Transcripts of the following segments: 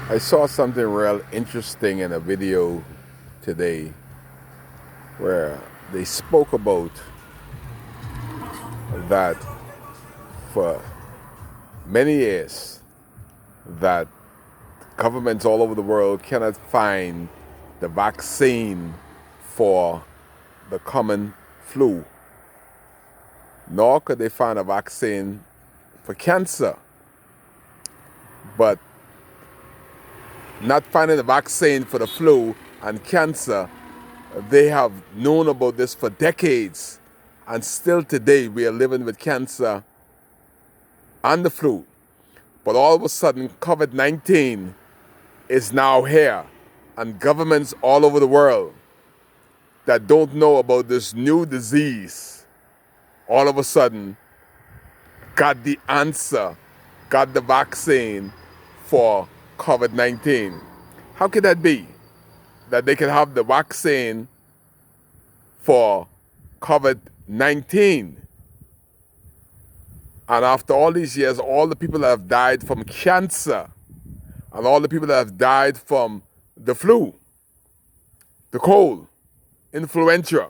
I saw something real interesting in a video today where they spoke about that for many years that governments all over the world cannot find the vaccine for the common flu, nor could they find a vaccine for cancer. But not finding a vaccine for the flu and cancer, they have known about this for decades. And still today, we are living with cancer and the flu. But all of a sudden, COVID-19 is now here. And governments all over the world that don't know about this new disease, all of a sudden, got the answer, got the vaccine for COVID-19. How could that be? That they can have the vaccine for COVID-19. And after all these years, all the people that have died from cancer and all the people that have died from the flu, the cold, influenza,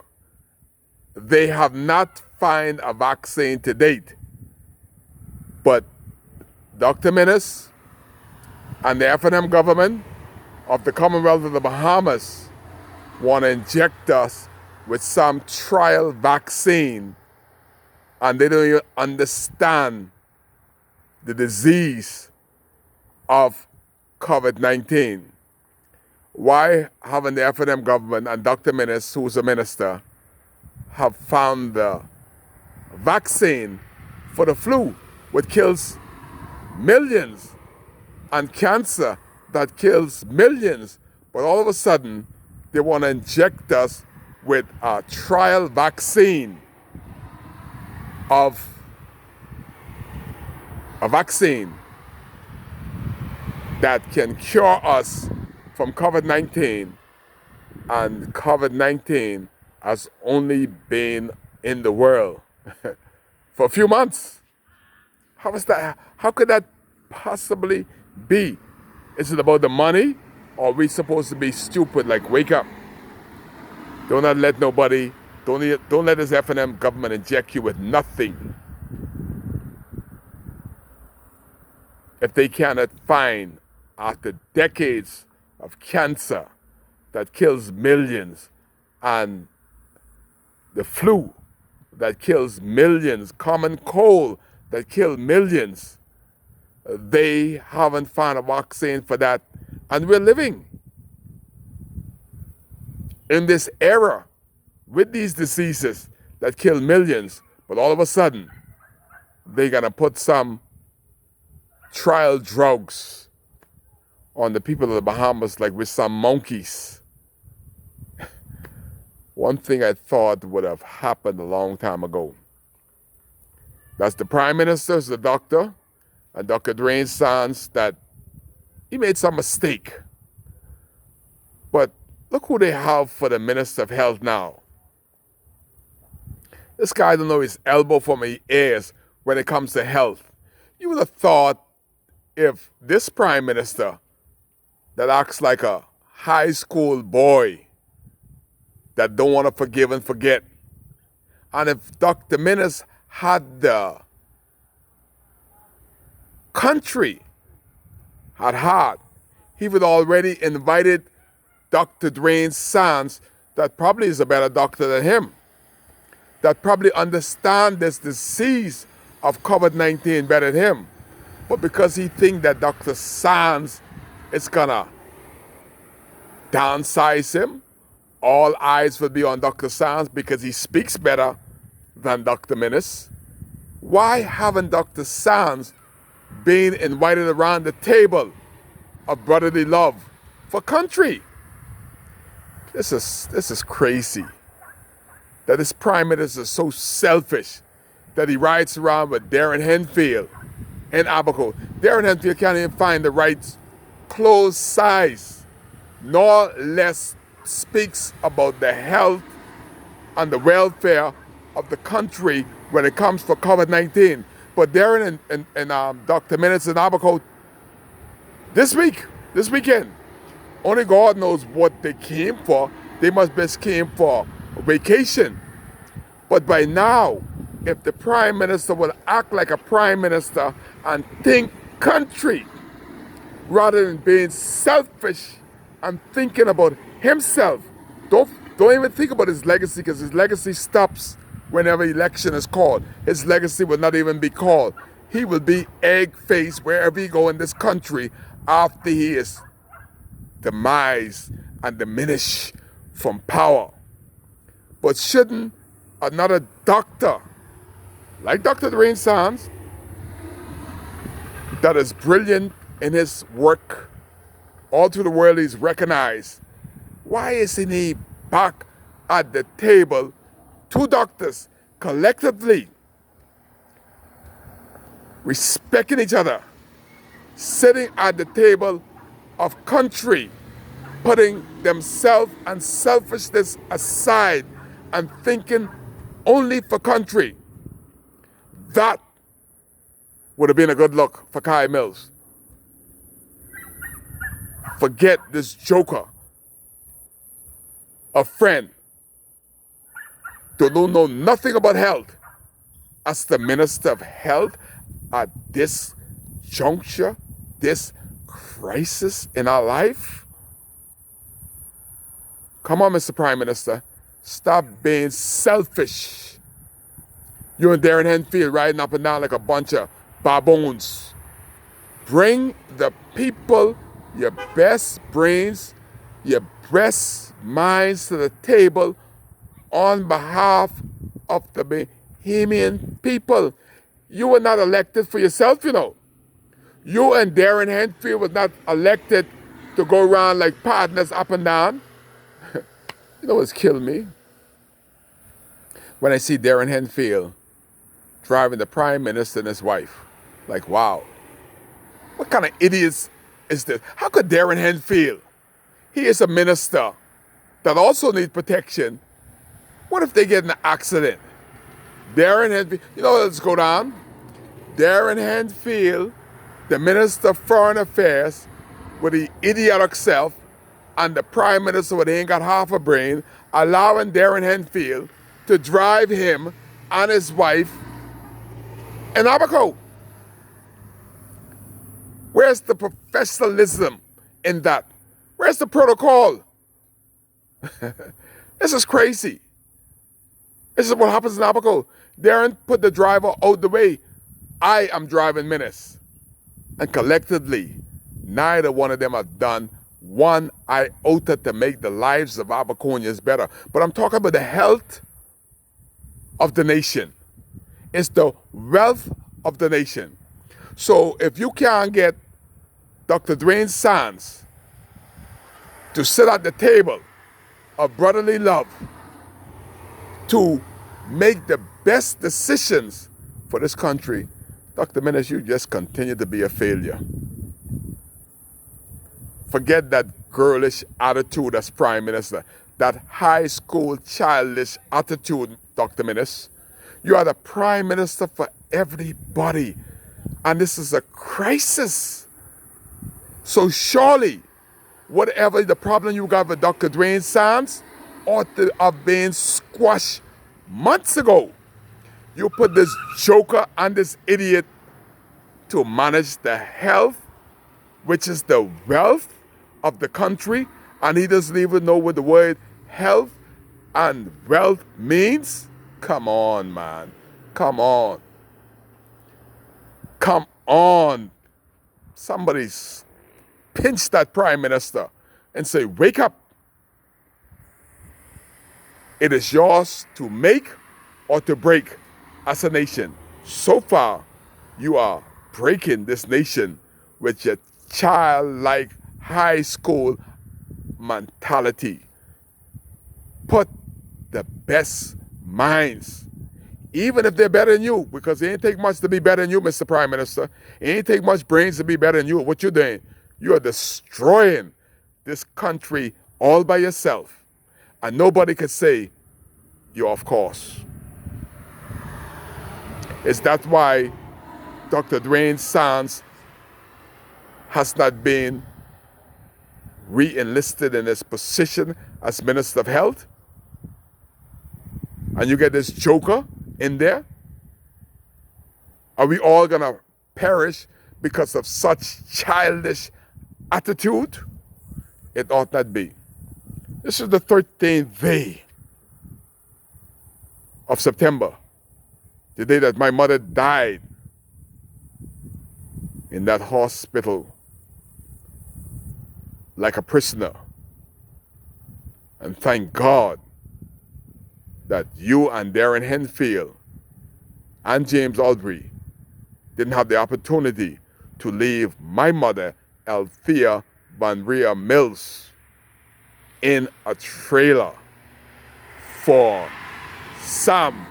they have not found a vaccine to date. But Dr. Minnis and the F&M government of the Commonwealth of the Bahamas want to inject us with some trial vaccine, and they don't even understand the disease of COVID-19. Why haven't the F&M government and Dr. Minnis, who's a minister, have found the vaccine for the flu, which kills millions, and cancer that kills millions? But all of a sudden, they want to inject us with a trial vaccine of a vaccine that can cure us from COVID-19. And COVID-19 has only been in the world for a few months. How is that? How could that possibly be? Is it about the money? Or are we supposed to be stupid, like wake up? Do not let nobody, don't let this F&M government inject you with nothing if they cannot find, after decades of cancer that kills millions and the flu that kills millions, common cold that kills millions, they haven't found a vaccine for that. And we're living in this era with these diseases that kill millions, but all of a sudden, they're gonna put some trial drugs on the people of the Bahamas like with some monkeys. One thing I thought would have happened a long time ago. That's the Prime Minister's the doctor, and Dr. Dwayne Sands, that he made some mistake. But look who they have for the Minister of Health now. This guy don't know his elbow from his ears when it comes to health. You would have thought if this Prime Minister that acts like a high school boy that don't want to forgive and forget, and if Dr. Minnis had the country had heart, he would already invited Dr. Dwayne Sands, that probably is a better doctor than him, that probably understand this disease of COVID-19 better than him. But because he think that Dr. Sands is gonna downsize him, all eyes will be on Dr. Sands because he speaks better than Dr. Minnis. Why haven't Dr. Sands been invited around the table of brotherly love for country? This is crazy. That this Prime Minister is so selfish that he rides around with Darren Henfield in Abaco. Darren Henfield can't even find the right clothes size, nor less speaks about the health and the welfare of the country when it comes for COVID-19. But Darren and Dr. Minnis in Abaco this week this weekend. Only God knows what they came for. They must best came for a vacation. But by now, if the prime minister will act like a prime minister and think country rather than being selfish and thinking about himself, don't even think about his legacy, because his legacy stops whenever election is called. His legacy will not even be called. He will be egg-faced wherever he go in this country after he is demised and diminished from power. But shouldn't another doctor, like Dr. Dwayne Sands, that is brilliant in his work, all through the world he's recognized, why isn't he back at the table, two doctors collectively respecting each other, sitting at the table of country, putting themselves and selfishness aside and thinking only for country? That would have been a good look for Kai Mills. Forget this joker, a friend, don't know nothing about health, as the Minister of Health at this juncture, this crisis in our life. Come on, Mr. Prime Minister, stop being selfish. You and Darren Henfield riding up and down like a bunch of baboons. Bring the people your best brains, your best minds to the table on behalf of the Bahamian people. You were not elected for yourself, you know. You and Darren Henfield were not elected to go around like partners up and down. You know what's killed me? When I see Darren Henfield driving the Prime Minister and his wife. Like, wow. What kind of idiots is this? How could Darren Henfield, he is a minister that also needs protection. What if they get in an accident? Darren Henfield, you know, let's go down. Darren Henfield, the Minister of Foreign Affairs, with the idiotic self, and the Prime Minister, where they ain't got half a brain, allowing Darren Henfield to drive him and his wife in Abaco. Where's the professionalism in that? Where's the protocol? This is crazy. This is what happens in Abaco. Darren put the driver out the way. I am driving menace. And collectively, neither one of them have done one iota to make the lives of Abaconians better. But I'm talking about the health of the nation. It's the wealth of the nation. So if you can't get Dr. Dwayne Sands to sit at the table of brotherly love to make the best decisions for this country, Dr. Menace, you just continue to be a failure. Forget that girlish attitude as Prime Minister, that high school childish attitude, Dr. Menace. You are the Prime Minister for everybody, and this is a crisis. So surely, whatever the problem you got with Dr. Dwayne Sands ought to have been squashed months ago. You put this joker and this idiot to manage the health, which is the wealth of the country, and he doesn't even know what the word health and wealth means? Come on, man. Come on. Come on. Somebody's pinch that Prime Minister and say, wake up. It is yours to make or to break as a nation. So far, you are breaking this nation with your childlike high school mentality. Put the best minds, even if they're better than you, because it ain't take much to be better than you, Mr. Prime Minister. It ain't take much brains to be better than you. What you're doing, you are destroying this country all by yourself. And nobody could say you're off course. Is that why Dr. Dwayne Sands has not been re-enlisted in his position as Minister of Health, and you get this joker in there? Are we all going to perish because of such childish attitude? It ought not be. This is the 13th day of September, the day that my mother died in that hospital like a prisoner. And thank God that you and Darren Henfield and James Aldry didn't have the opportunity to leave my mother, Althea Van Ria Mills, in a trailer for some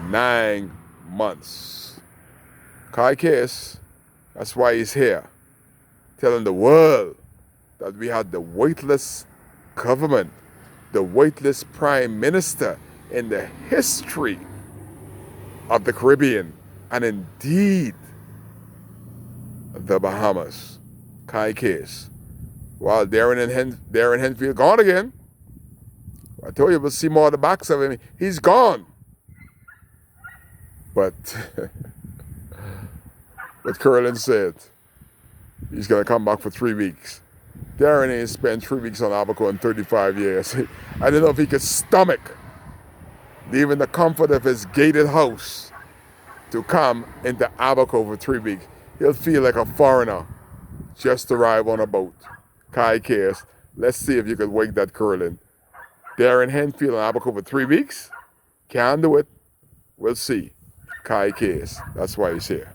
9 months. Kai Case, that's why he's here, telling the world that we had the weightless government, the weightless prime minister in the history of the Caribbean, and indeed the Bahamas. Kai Case. While Darren Henfield gone again. I told you we'll see more of the backs of him. He's gone. But what Curlin said, he's going to come back for 3 weeks. Darren ain't spent 3 weeks on Abaco in 35 years. I don't know if he could stomach leaving the comfort of his gated house to come into Abaco for 3 weeks. He'll feel like a foreigner just arrived on a boat. Kai Case, let's see if you could wake that Curlin. Darren Henfield on Abaco for 3 weeks? Can do it. We'll see. Kai Case, that's why he's here.